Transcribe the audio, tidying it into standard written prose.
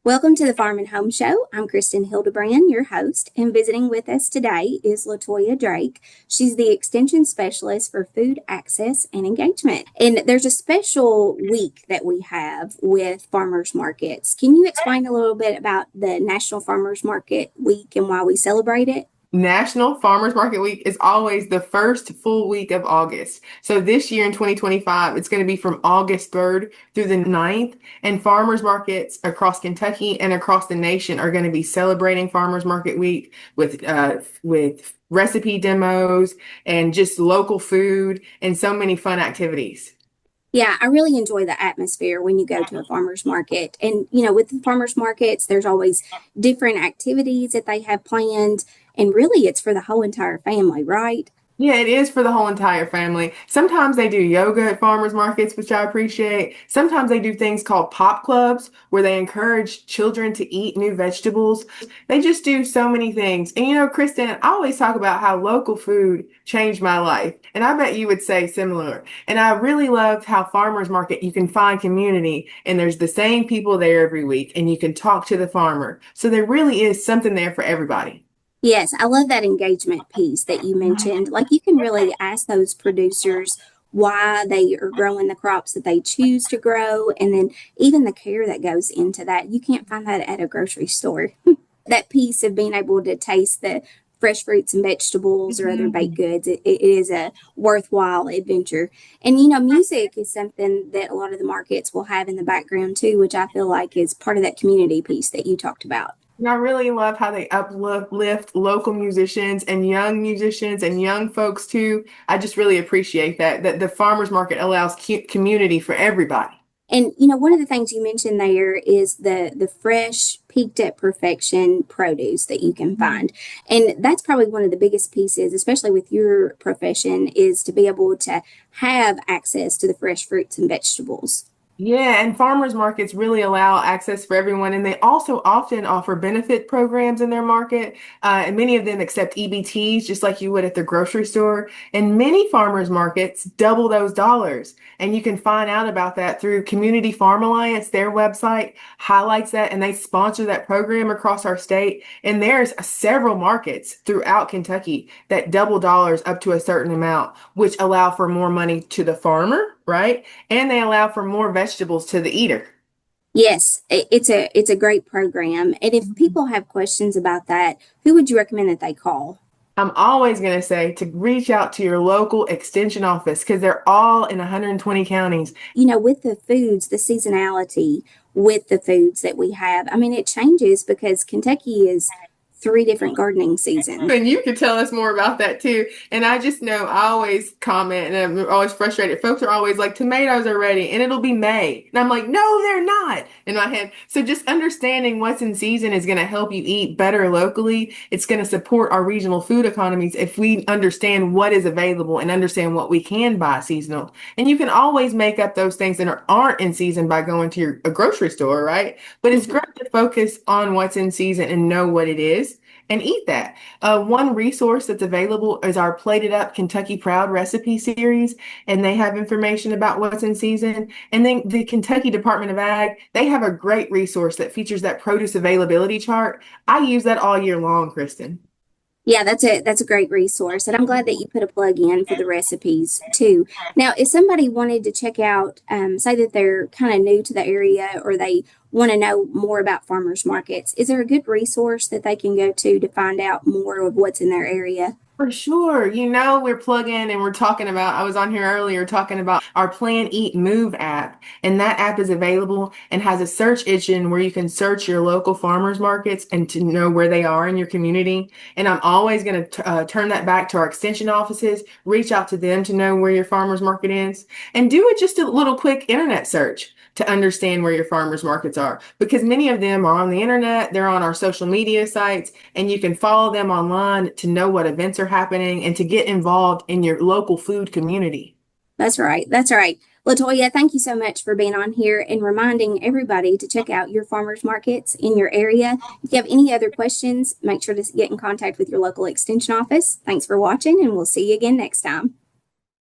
Welcome to the Farm and Home Show. I'm Kristin Hildabrand, your host, and visiting with us today is LaToya Drake. She's the Extension Specialist for Food Access and Engagement. And there's a special week that we have with farmers markets. Can you explain a little bit about the National Farmers Market Week and why we celebrate it? National Farmers Market Week is always the first full week of August. So this year in 2025, it's going to be from August 3rd through the 9th. And farmers markets across Kentucky and across the nation are going to be celebrating Farmers Market Week with recipe demos and just local food and so many fun activities. Yeah, I really enjoy the atmosphere when you go to a farmer's market. And, with the farmer's markets, there's always different activities that they have planned. And really, it's for the whole entire family, right? Yeah, it is for the whole entire family. Sometimes they do yoga at farmers markets, which I appreciate. Sometimes they do things called pop clubs where they encourage children to eat new vegetables. They just do so many things. And Kristin, I always talk about how local food changed my life. And I bet you would say similar. And I really love how farmers market, you can find community and there's the same people there every week and you can talk to the farmer. So there really is something there for everybody. Yes, I love that engagement piece that you mentioned. Like you can really ask those producers why they are growing the crops that they choose to grow, and then even the care that goes into that. You can't find that at a grocery store. That piece of being able to taste the fresh fruits and vegetables or other baked goods, it is a worthwhile adventure. And music is something that a lot of the markets will have in the background too, which I feel like is part of that community piece that you talked about. And I really love how they uplift local musicians and young folks too. I just really appreciate that the farmers market allows community for everybody. And one of the things you mentioned there is the fresh, peaked at perfection produce that you can find. And that's probably one of the biggest pieces, especially with your profession, is to be able to have access to the fresh fruits and vegetables. Yeah, and farmers markets really allow access for everyone, and they also often offer benefit programs in their market. And many of them accept EBTs, just like you would at the grocery store. And many farmers markets double those dollars. And you can find out about that through Community Farm Alliance. Their website highlights that, and they sponsor that program across our state. And there's several markets throughout Kentucky that double dollars up to a certain amount, which allow for more money to the farmer, right? And they allow for more vegetables to the eater. Yes, it's a great program. And if people have questions about that, who would you recommend that they call? I'm always going to say to reach out to your local extension office because they're all in 120 counties. With the foods, the seasonality with the foods that we have, I mean, it changes because Kentucky is 3 different gardening seasons. And you could tell us more about that too. And I just know I always comment and I'm always frustrated. Folks are always like, tomatoes are ready and it'll be May. And I'm like, no, they're not in my head. So just understanding what's in season is going to help you eat better locally. It's going to support our regional food economies if we understand what is available and understand what we can buy seasonal. And you can always make up those things that aren't in season by going to a grocery store, right? But it's great to focus on what's in season and know what it is and eat that. One resource that's available is our Plated Up Kentucky Proud recipe series, and they have information about what's in season. And then the Kentucky Department of Ag, they have a great resource that features that produce availability chart. I use that all year long, Kristin. Yeah, that's a great resource, and I'm glad that you put a plug in for the recipes too. Now, if somebody wanted to check out, say that they're kind of new to the area or they want to know more about farmers markets, is there a good resource that they can go to find out more of what's in their area? For sure. We're plugging and we're talking about, I was on here earlier talking about our Plan, Eat, Move app. And that app is available and has a search engine where you can search your local farmers markets and to know where they are in your community. And I'm always going to turn that back to our extension offices, reach out to them to know where your farmers market is, and do it just a little quick internet search to understand where your farmers markets are, because many of them are on the internet, they're on our social media sites, and you can follow them online to know what events are happening and to get involved in your local food community. That's right. That's right. LaToya, thank you so much for being on here and reminding everybody to check out your farmers markets in your area. If you have any other questions, make sure to get in contact with your local extension office. Thanks for watching, and we'll see you again next time.